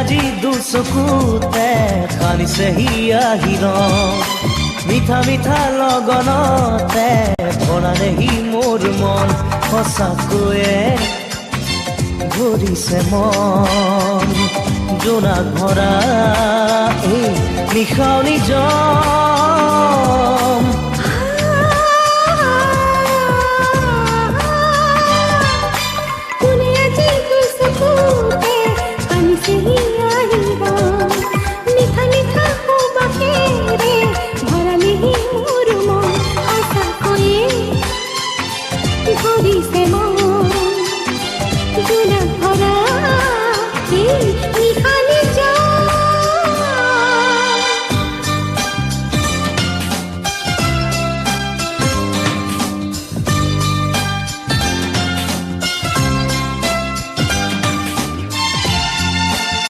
আজি দুচকুতে সানিছে হিয়া হিৰণ মিঠা মিঠা লগনতে ভৰালে সি মোৰ মন সঁচাকৈয়ে ভৰিছে মন জোনাক ভৰা এই নিশাওনি জম মিঠা মিঠা সুবাসেৰে ভৰালে সি মোৰ মন সঁচাকৈয়ে ভৰিছে মন